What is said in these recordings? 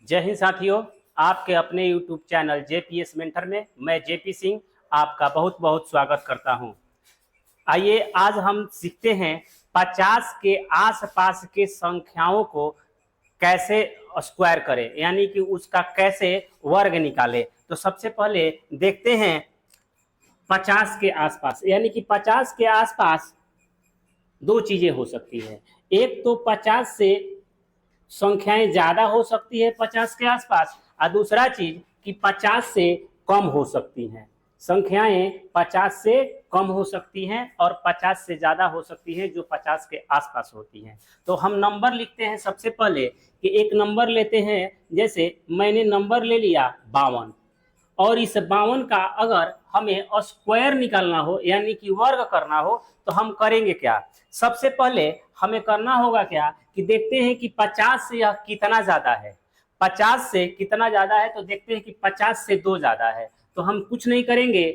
जय हिंद साथियों, आपके अपने YouTube चैनल जेपीएस मेंटर में मैं जेपी सिंह आपका बहुत बहुत स्वागत करता हूं। आइए आज हम सीखते हैं 50 के आसपास के संख्याओं को कैसे स्क्वायर करें, यानी कि उसका कैसे वर्ग निकालें। तो सबसे पहले देखते हैं 50 के आसपास, यानी कि 50 के आसपास दो चीजें हो सकती है। एक तो 50 से संख्याएं ज्यादा हो सकती है 50 के आसपास, और दूसरा चीज कि 50 से कम हो सकती हैं। संख्याएं 50 से कम हो सकती हैं और 50 से ज्यादा हो सकती हैं, जो 50 के आसपास होती हैं। तो हम नंबर लिखते हैं सबसे पहले कि एक नंबर लेते हैं। जैसे मैंने नंबर ले लिया 52, और इस 52 का अगर हमें स्क्वायर निकालना हो, यानी कि वर्ग करना हो, तो हम करेंगे क्या। सबसे पहले हमें करना होगा क्या कि देखते हैं कि 50 से यह कितना ज्यादा है। 50 से कितना ज्यादा है तो देखते हैं कि 50 से 2 ज्यादा है। तो हम कुछ नहीं करेंगे,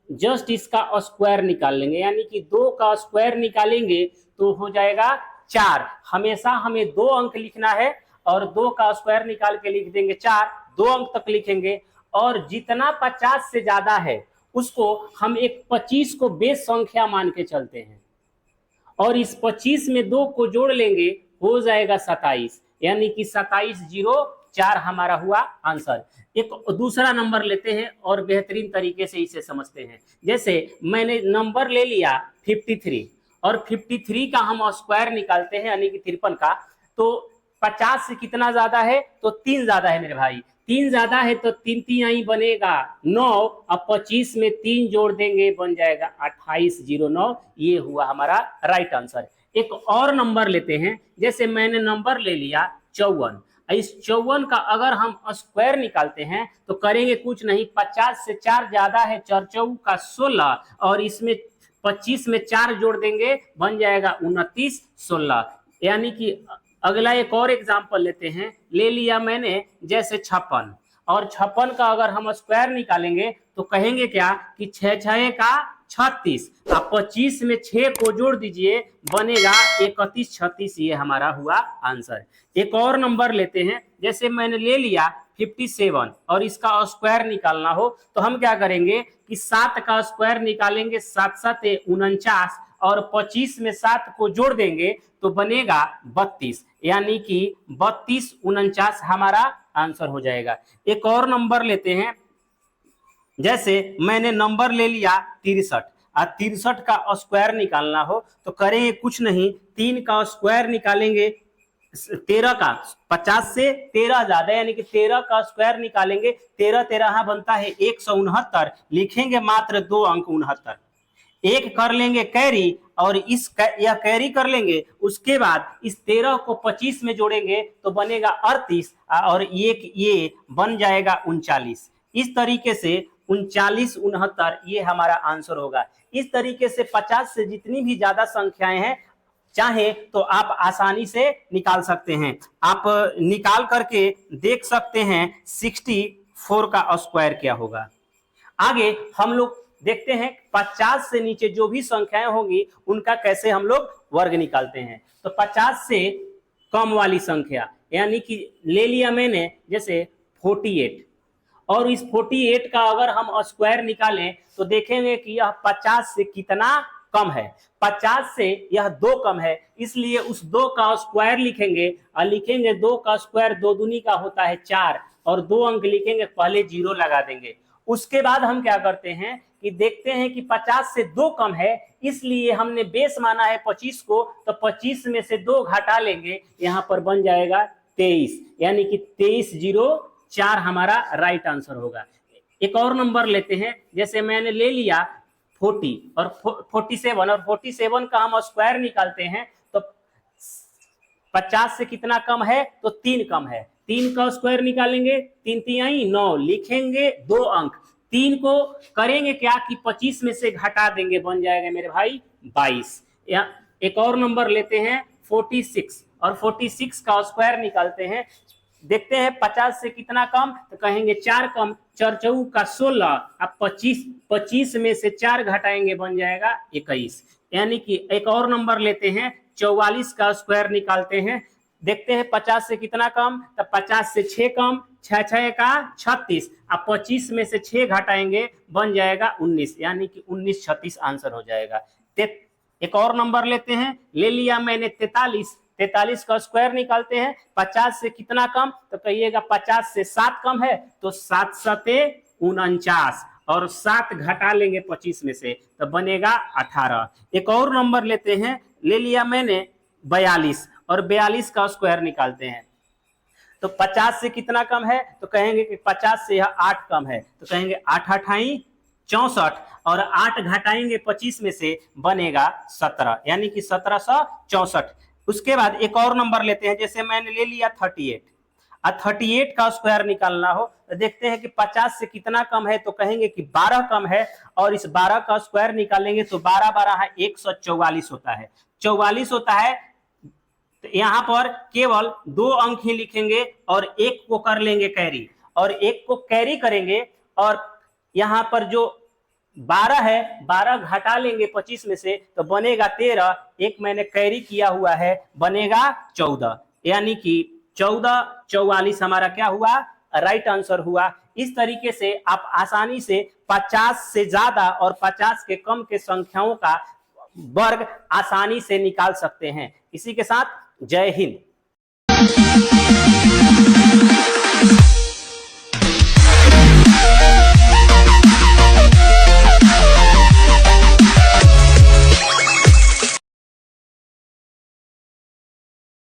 जस्ट इसका स्क्वायर निकाल लेंगे, यानी कि 2 का स्क्वायर निकालेंगे तो हो जाएगा 4। हमेशा हमें 2 अंक लिखना है और 2 का स्क्वायर निकाल के लिख देंगे 4, 2 अंक तक लिखेंगे। और जितना 50 से ज्यादा है उसको हम एक 25 को बेस संख्या मान के चलते हैं, और इस 25 में 2 को जोड़ लेंगे, हो जाएगा 27, यानी कि 2704 हमारा हुआ आंसर। एक दूसरा नंबर लेते हैं और बेहतरीन तरीके से इसे समझते हैं। जैसे मैंने नंबर ले लिया 53, और 53 का हम स्क्वायर निकालते हैं, यानी कि 53 का। तो 50 से कितना ज्यादा है तो 3 ज्यादा है मेरे भाई। 3 ज्यादा है तो 3 3 आई बनेगा 9, अब 25 में 3 जोड़ देंगे, बन जाएगा 2809। ये हुआ हमारा राइट आंसर। एक और नंबर लेते हैं। जैसे मैंने नंबर ले लिया 54, इस 54 का अगर हम स्क्वायर निकालते हैं तो करेंगे कुछ नहीं, 50 से 4 ज्यादा है, 4 चौक का 16, और इसमें 25 में 4 जोड़ देंगे, बन जाएगा 2916। यानी कि अगला एक और एग्जांपल लेते हैं। ले लिया मैंने जैसे 56, और 56 का अगर हम स्क्वायर निकालेंगे तो कहेंगे क्या कि 6 6 का 36, आप 25 में 6 को जोड़ दीजिए, बनेगा 3136। ये हमारा हुआ आंसर। एक और नंबर लेते हैं। जैसे मैंने ले लिया 57, और इसका स्क्वायर निकालना हो तो हम क्या करेंगे कि 7 का स्क्वायर निकालेंगे, 7 7 49, और 25 में 7 को जोड़ देंगे तो बनेगा 32, यानी कि 3249 हमारा आंसर हो जाएगा। एक और नंबर लेते हैं। जैसे मैंने नंबर ले लिया 63, और 63 का स्क्वायर निकालना हो तो करेंगे कुछ नहीं, 3 का स्क्वायर निकालेंगे, 13 का 50 से 13 ज्यादा, यानी कि 13 का स्क्वायर निकालेंगे, 13 13 बनता है 169, लिखेंगे मात्र 2 अंक 69, एक कर लेंगे कैरी, और यह कैरी कर लेंगे। उसके बाद इस 13 को 25 में जोड़ेंगे तो बनेगा 38, और एक ये बन जाएगा 39। इस तरीके से 39 69 ये हमारा आंसर होगा। इस तरीके से 50 से जितनी भी ज्यादा संख्याएं हैं, चाहे तो आप आसानी से निकाल सकते हैं। आप निकाल करके देख सकते हैं 64 का स्क्वायर क्या होगा। आगे हम लोग देखते हैं 50 से नीचे जो भी संख्याएं होंगी उनका कैसे हम लोग वर्ग निकालते हैं। तो 50 से कम वाली संख्या, यानी कि ले लिया मैंने जैसे 48, और इस 48 का अगर हम स्क्वायर निकालें तो देखेंगे कि यह 50 से कितना कम है। 50 से यह 2 कम है, इसलिए उस 2 का स्क्वायर लिखेंगे, और लिखेंगे 2 का स्क्वायर 2 दूनी का होता है 4, और 2 अंक लिखेंगे, पहले 0 लगा देंगे। उसके बाद हम क्या करते हैं कि देखते हैं कि 50 से 2 कम है, इसलिए हमने बेस माना है 25 को, तो 25 में से 2 घटा लेंगे, यहां पर बन जाएगा 23, यानी कि 2304 हमारा राइट आंसर होगा। एक और नंबर लेते हैं। जैसे मैंने ले लिया 40 और 47, और 47 का हम स्क्वायर निकालते हैं तो 50 से कितना कम है तो 3 कम है। 3 का स्क्वायर निकालेंगे, 3 3 9, लिखेंगे 2 अंक, 3 को करेंगे क्या कि 25 में से घटा देंगे, बन जाएगा मेरे भाई 22। या एक और नंबर लेते हैं 46, और 46 का स्क्वायर निकालते हैं, देखते हैं 50 से कितना कम तो कहेंगे 4 कम, 4 चौक का 16, अब 25 में से 4 घटाएंगे, बन जाएगा 21। यानी कि एक और नंबर लेते हैं 44 का स्क्वायर निकालते हैं, देखते हैं 50 से कितना कम, तो 50 से 6 कम, 6 6 का 36, अब 25 में से 6 घटाएंगे बन जाएगा 19, यानी कि 19 36 आंसर हो जाएगा। एक और नंबर लेते हैं, ले लिया मैंने 43, 43 का स्क्वायर निकालते हैं, 50 से कितना कम, तो कहिएगा 50 से 7 कम है, तो 7 7 49, और 7 घटा लेंगे 25 में से तो बनेगा 18। एक और नंबर लेते हैं, ले लिया मैंने 42, और 42 का स्क्वायर निकालते हैं, तो 50 से कितना कम है, तो कहेंगे कि 50 से यह 8 कम है, तो कहेंगे 8 8 64, और 8 घटाएंगे 25 में से बनेगा 17, यानी कि 1764। उसके बाद एक और नंबर लेते हैं, जैसे मैंने ले लिया 38, और 38 का स्क्वायर निकालना हो तो देखते हैं कि 50 से कितना कम है, तो कहेंगे कि 12 कम है, और इस 12 का स्क्वायर निकालेंगे तो 12 12 है 144 होता है, 44 होता है। तो यहाँ पर केवल 2 अंक ही लिखेंगे और एक को कर लेंगे कैरी, और एक को कैरी करेंगे, और यहाँ पर जो 12 है 12 घटा लेंगे 25 में से तो बनेगा 13, एक मैंने कैरी किया हुआ है बनेगा 14, यानी कि 14 44 हमारा क्या हुआ, राइट आंसर हुआ। इस तरीके से आप आसानी से 50 से ज्यादा और 50 के कम के संख्याओं का वर्ग आसानी से निकाल सकते हैं। इसी के साथ जय हिंद।